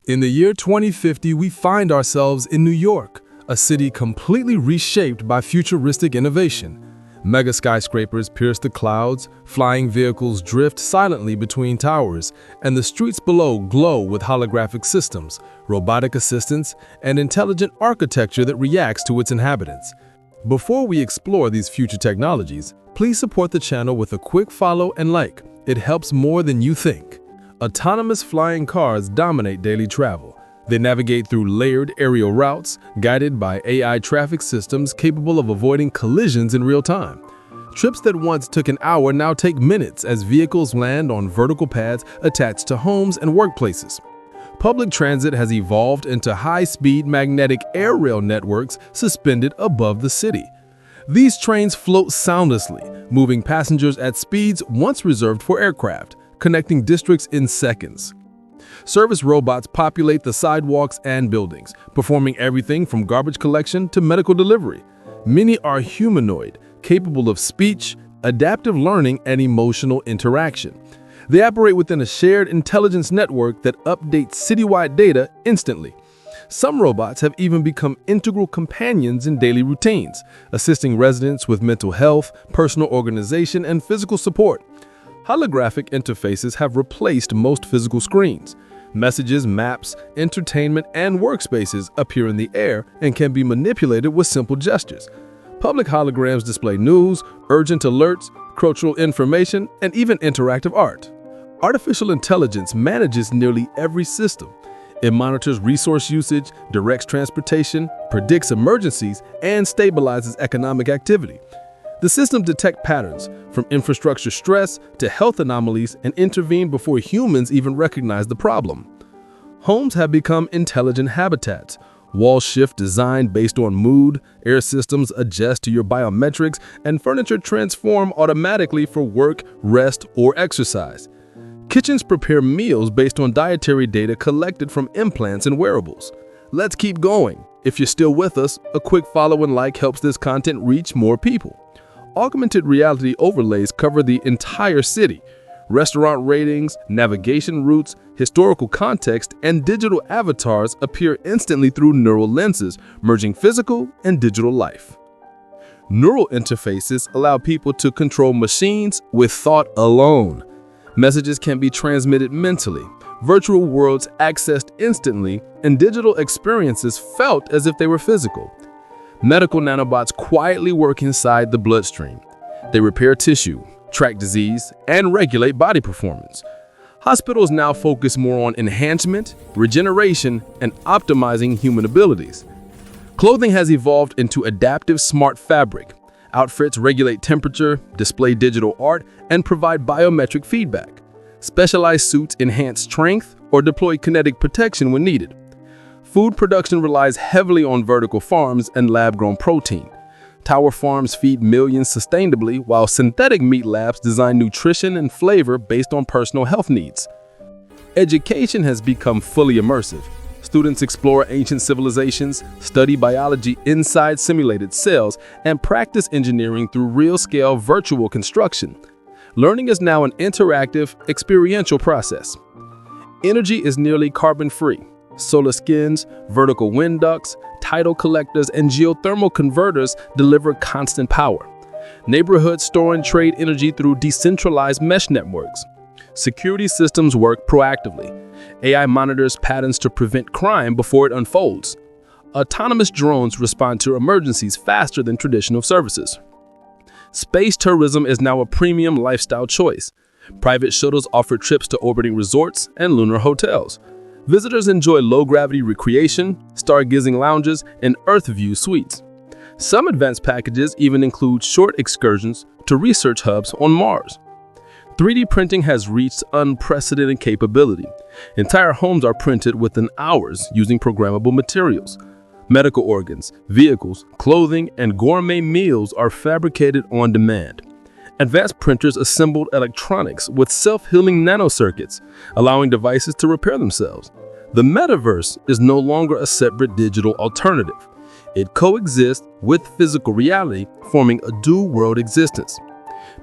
In the year 2050, we find ourselves in New York, a city completely reshaped by futuristic innovation. Mega skyscrapers pierce the clouds, flying vehicles drift silently between towers, and the streets below glow with holographic systems, robotic assistants, and intelligent architecture that reacts to its inhabitants. Before we explore these future technologies, please support the channel with a quick follow and like. It helps more than you think. Autonomous flying cars dominate daily travel. They navigate through layered aerial routes, guided by AI traffic systems capable of avoiding collisions in real time. Trips that once took an hour now take minutes as vehicles land on vertical paths attached to homes and workplaces. Public transit has evolved into high-speed magnetic air rail networks suspended above the city. These trains float soundlessly, moving passengers at speeds once reserved for aircraft, connecting districts in seconds. Service robots populate the sidewalks and buildings, performing everything from garbage collection to medical delivery. Many are humanoid, capable of speech, adaptive learning, and emotional interaction. They operate within a shared intelligence network that updates citywide data instantly. Some robots have even become integral companions in daily routines, assisting residents with mental health, personal organization, and physical support. Holographic interfaces have replaced most physical screens. Messages, maps, entertainment, and workspaces appear in the air and can be manipulated with simple gestures. Public holograms display news, urgent alerts, cultural information, and even interactive art. Artificial intelligence manages nearly every system. It monitors resource usage, directs transportation, predicts emergencies, and stabilizes economic activity. The systems detect patterns, from infrastructure stress to health anomalies, and intervene before humans even recognize the problem. Homes have become intelligent habitats. Walls shift design based on mood, air systems adjust to your biometrics, and furniture transform automatically for work, rest, or exercise. Kitchens prepare meals based on dietary data collected from implants and wearables. Let's keep going. If you're still with us, a quick follow and like helps this content reach more people. Augmented reality overlays cover the entire city. Restaurant ratings, navigation routes, historical context, and digital avatars appear instantly through neural lenses, merging physical and digital life. Neural interfaces allow people to control machines with thought alone. Messages can be transmitted mentally, virtual worlds accessed instantly, and digital experiences felt as if they were physical. Medical nanobots quietly work inside the bloodstream. They repair tissue, track disease, and regulate body performance. Hospitals now focus more on enhancement, regeneration, and optimizing human abilities. Clothing has evolved into adaptive smart fabric. Outfits regulate temperature, display digital art, and provide biometric feedback. Specialized suits enhance strength or deploy kinetic protection when needed. Food production relies heavily on vertical farms and lab-grown protein. Tower farms feed millions sustainably, while synthetic meat labs design nutrition and flavor based on personal health needs. Education has become fully immersive. Students explore ancient civilizations, study biology inside simulated cells, and practice engineering through real-scale virtual construction. Learning is now an interactive, experiential process. Energy is nearly carbon-free. Solar skins, vertical wind ducts, tidal collectors, and geothermal converters deliver constant power. Neighborhoods store and trade energy through decentralized mesh networks. Security systems work proactively. AI monitors patterns to prevent crime before it unfolds. Autonomous drones respond to emergencies faster than traditional services. Space tourism is now a premium lifestyle choice. Private shuttles offer trips to orbiting resorts and lunar hotels. Visitors enjoy low-gravity recreation, stargazing lounges, and Earth-view suites. Some advanced packages even include short excursions to research hubs on Mars. 3D printing has reached unprecedented capability. Entire homes are printed within hours using programmable materials. Medical organs, vehicles, clothing, and gourmet meals are fabricated on demand. Advanced printers assembled electronics with self-healing nanocircuits, allowing devices to repair themselves. The metaverse is no longer a separate digital alternative. It coexists with physical reality, forming a dual-world existence.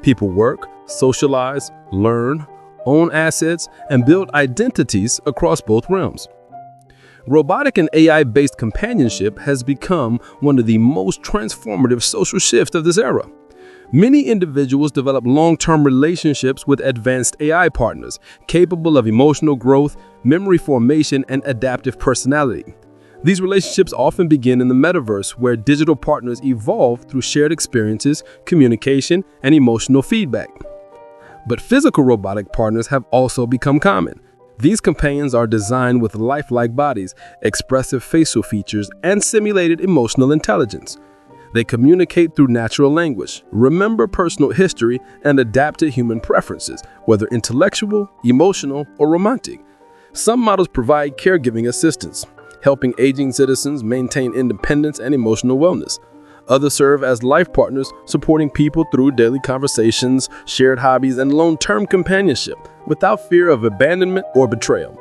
People work, socialize, learn, own assets, and build identities across both realms. Robotic and AI-based companionship has become one of the most transformative social shifts of this era. Many individuals develop long-term relationships with advanced AI partners, capable of emotional growth, memory formation, and adaptive personality. These relationships often begin in the metaverse, where digital partners evolve through shared experiences, communication, and emotional feedback. But physical robotic partners have also become common. These companions are designed with lifelike bodies, expressive facial features, and simulated emotional intelligence. They communicate through natural language, remember personal history, and adapt to human preferences, whether intellectual, emotional, or romantic. Some models provide caregiving assistance, helping aging citizens maintain independence and emotional wellness. Others serve as life partners, supporting people through daily conversations, shared hobbies, and long-term companionship, without fear of abandonment or betrayal.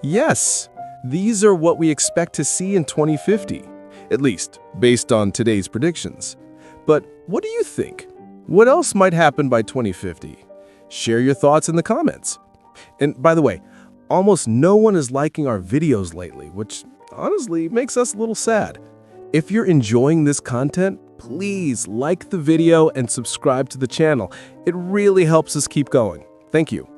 Yes, these are what we expect to see in 2050, at least based on today's predictions. But what do you think? What else might happen by 2050? Share your thoughts in the comments. And by the way, almost no one is liking our videos lately, which honestly makes us a little sad. If you're enjoying this content, please like the video and subscribe to the channel. It really helps us keep going. Thank you.